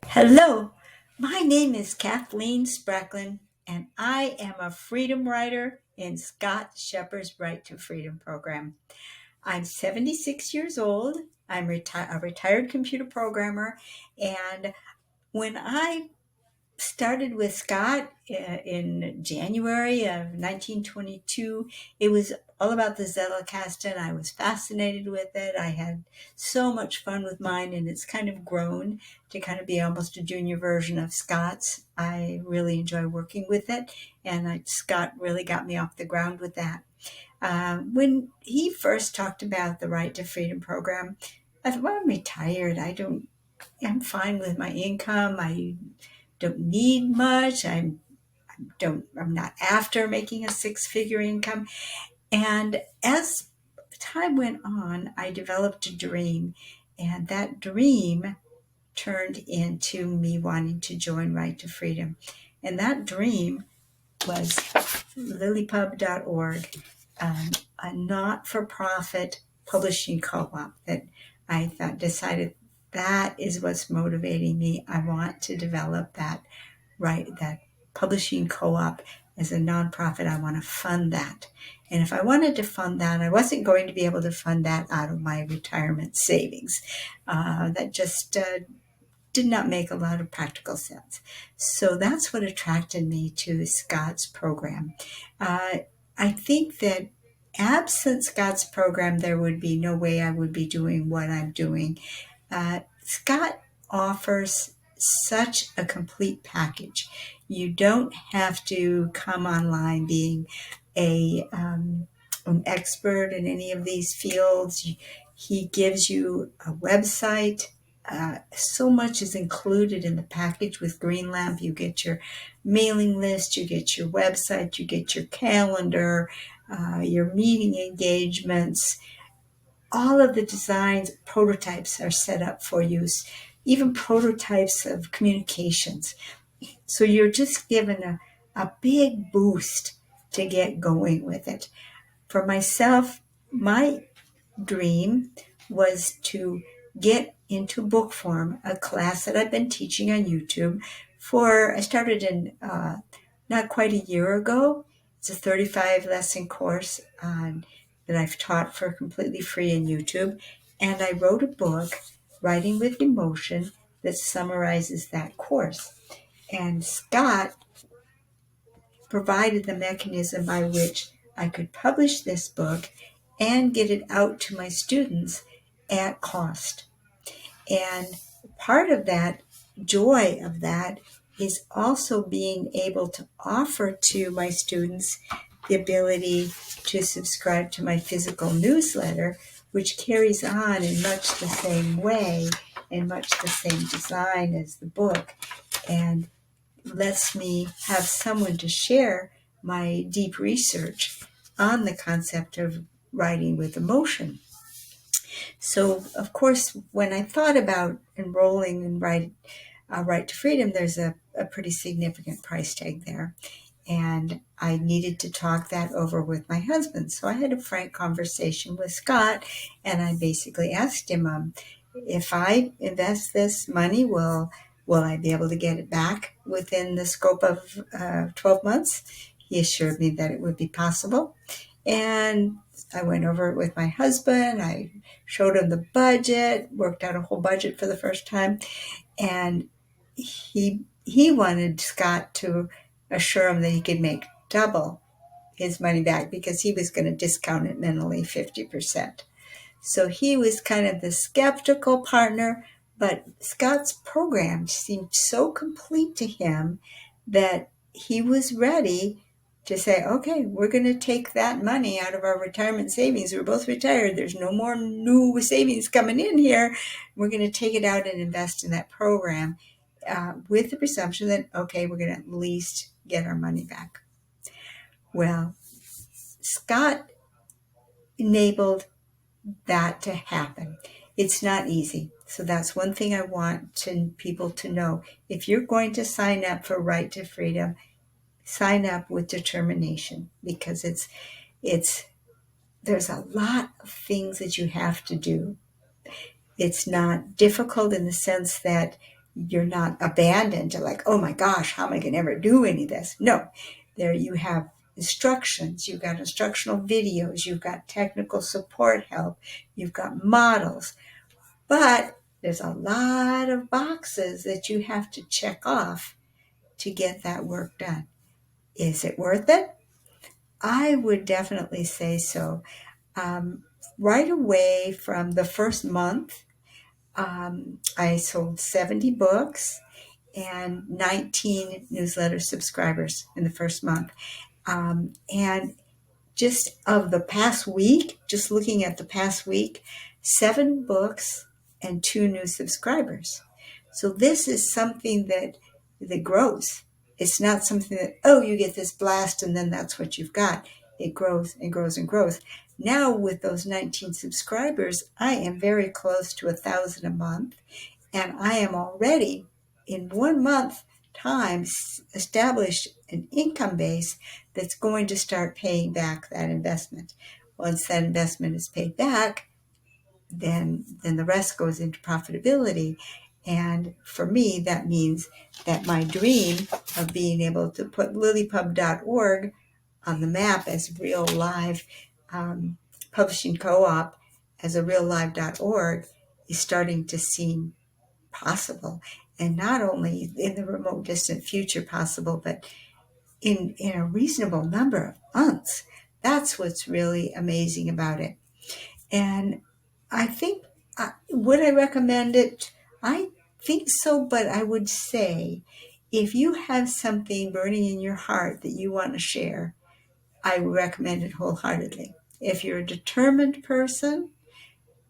Hello, my name is Kathleen Spracklen, and I am a freedom writer in Scott Shepherd's Right to Freedom program. I'm 76 years old. I'm a retired computer programmer, and when I started with Scott in January of 1922. It was all about the Zettelkasten. I was fascinated with it. I had so much fun with mine, and it's kind of grown to kind of be almost a junior version of Scott's. I really enjoy working with it, and Scott really got me off the ground with that. When he first talked about the Right to Freedom program, I thought, well, I'm retired. I'm fine with my income. I don't need much. I'm not after making a six-figure income. And as time went on, I developed a dream, and that dream turned into me wanting to join Right to Freedom. And that dream was lilypub.org, a not-for-profit publishing co-op that I thought decided that is what's motivating me. I want to develop that publishing co-op as a nonprofit. I want to fund that. And if I wanted to fund that, I wasn't going to be able to fund that out of my retirement savings. That just did not make a lot of practical sense. So that's what attracted me to Scott's program. I think that absent Scott's program, there would be no way I would be doing what I'm doing. Scott offers such a complete package. You don't have to come online being an expert in any of these fields. He gives you a website. So much is included in the package with Greenlamp. You get your mailing list, you get your website, you get your calendar, your meeting engagements. All of the designs, prototypes are set up for use, even prototypes of communications. So you're just given a big boost to get going with it. For myself, my dream was to get into book form, a class that I've been teaching on YouTube I started in not quite a year ago. It's a 35 lesson course that I've taught for completely free on YouTube. And I wrote a book, Writing with Emotion, that summarizes that course. And Scott provided the mechanism by which I could publish this book and get it out to my students at cost. And part of that joy of that is also being able to offer to my students the ability to subscribe to my physical newsletter, which carries on in much the same way and much the same design as the book, and lets me have someone to share my deep research on the concept of writing with emotion. So, of course, when I thought about enrolling in Right to Freedom, there's a pretty significant price tag there. And I needed to talk that over with my husband. So I had a frank conversation with Scott, and I basically asked him, if I invest this money, will I be able to get it back within the scope of 12 months? He assured me that it would be possible. And I went over it with my husband. I showed him the budget, worked out a whole budget for the first time. And he wanted Scott to assure him that he could make double his money back because he was going to discount it mentally 50%. So he was kind of the skeptical partner, but Scott's program seemed so complete to him that he was ready to say, okay, we're going to take that money out of our retirement savings. We're both retired. There's no more new savings coming in here. We're going to take it out and invest in that program with the presumption that, okay, we're going to at least get our money back. Well, Scott enabled that to happen. It's not easy. So that's one thing I want people to know. If you're going to sign up for Right to Freedom, sign up with determination, because there's a lot of things that you have to do. It's not difficult in the sense that you're not abandoned to like, oh my gosh, how am I going to ever do any of this? No, there you have instructions, you've got instructional videos, you've got technical support help, you've got models, but there's a lot of boxes that you have to check off to get that work done. Is it worth it? I would definitely say so. Right away from the first month, I sold 70 books and 19 newsletter subscribers in the first month. And just of the past week, just looking at the past week, 7 books and 2 new subscribers. So this is something that grows. It's not something that, oh, you get this blast and then that's what you've got. It grows and grows and grows. Now with those 19 subscribers, I am very close to 1,000 a month, and I am already in 1 month time established an income base that's going to start paying back that investment. Once that investment is paid back, then the rest goes into profitability. And for me, that means that my dream of being able to put lilypub.org on the map as real live publishing co-op, as a real live.org, is starting to seem possible. And not only in the remote distant future possible, but in a reasonable number of months. That's what's really amazing about it. And I think, would I recommend it? I think so, but I would say if you have something burning in your heart that you want to share, I would recommend it wholeheartedly. If you're a determined person,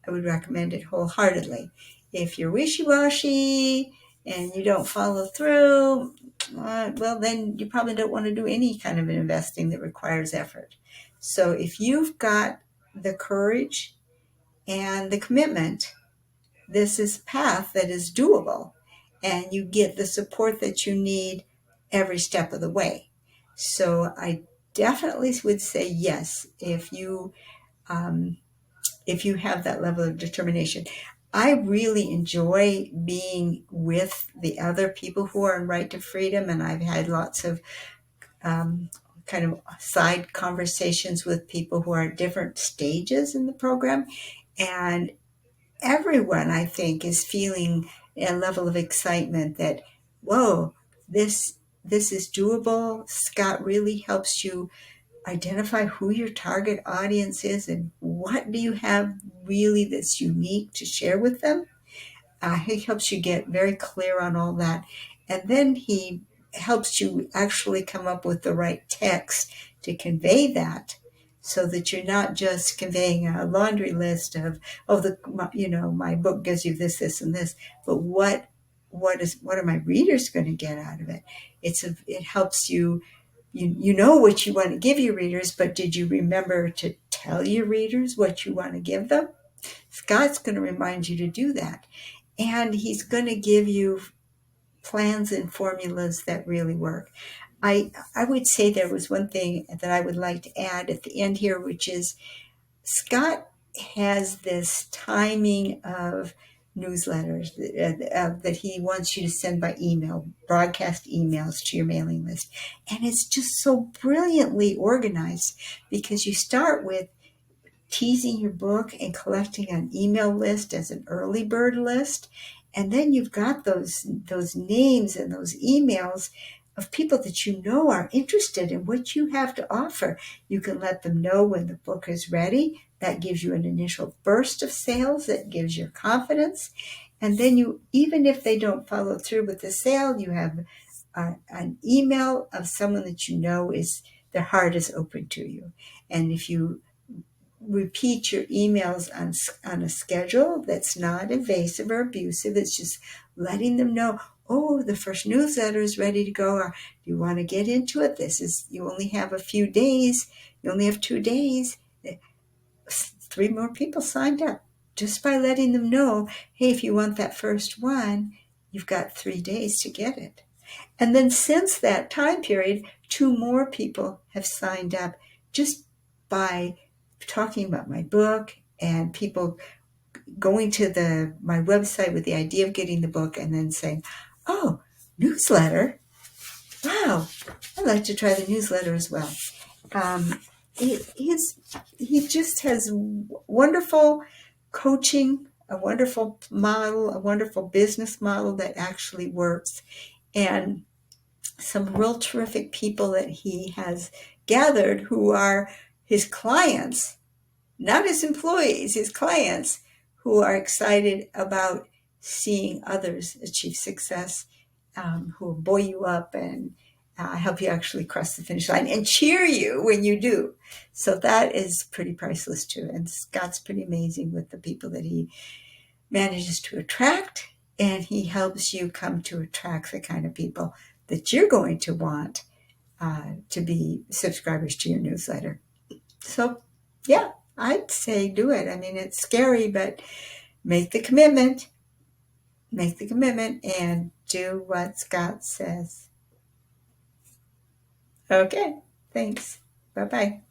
I would recommend it wholeheartedly. If you're wishy-washy and you don't follow through, well, then you probably don't want to do any kind of investing that requires effort. So if you've got the courage and the commitment, this is a path that is doable, and you get the support that you need every step of the way. So I definitely would say yes if you have that level of determination. I really enjoy being with the other people who are in Right to Freedom, and I've had lots of kind of side conversations with people who are at different stages in the program. And everyone, I think, is feeling a level of excitement that, whoa, this is doable. Scott really helps you identify who your target audience is and what do you have really that's unique to share with them. He helps you get very clear on all that. And then he helps you actually come up with the right text to convey that, so that you're not just conveying a laundry list of, my book gives you this, this, and this, but what are my readers going to get out of it? It helps you. You know what you want to give your readers, but did you remember to tell your readers what you want to give them? Scott's going to remind you to do that. And he's going to give you plans and formulas that really work. I would say there was one thing that I would like to add at the end here, which is Scott has this timing of newsletters that he wants you to send by email, broadcast emails to your mailing list. And it's just so brilliantly organized, because you start with teasing your book and collecting an email list as an early bird list. And then you've got those names and those emails of people that you know are interested in what you have to offer. You can let them know when the book is ready. That gives you an initial burst of sales. That gives you confidence. And then even if they don't follow through with the sale, you have an email of someone that you know their heart is open to you. And if you repeat your emails on a schedule that's not invasive or abusive, it's just letting them know, oh, the first newsletter is ready to go, or do you want to get into it? You only have a few days, you only have 2 days. 3 more people signed up just by letting them know, hey, if you want that first one, you've got 3 days to get it. And then since that time period, 2 more people have signed up just by talking about my book, and people going to my website with the idea of getting the book and then saying, oh, newsletter? Wow, I'd like to try the newsletter as well. He just has wonderful coaching, a wonderful model, a wonderful business model that actually works, and some real terrific people that he has gathered who are his clients, not his employees, his clients, who are excited about seeing others achieve success, who will buoy you up and help you actually cross the finish line and cheer you when you do. So that is pretty priceless too. And Scott's pretty amazing with the people that he manages to attract, and he helps you come to attract the kind of people that you're going to want to be subscribers to your newsletter. So, yeah, I'd say do it. I mean, it's scary, but make the commitment. Make the commitment and do what Scott says. Okay, thanks. Bye-bye.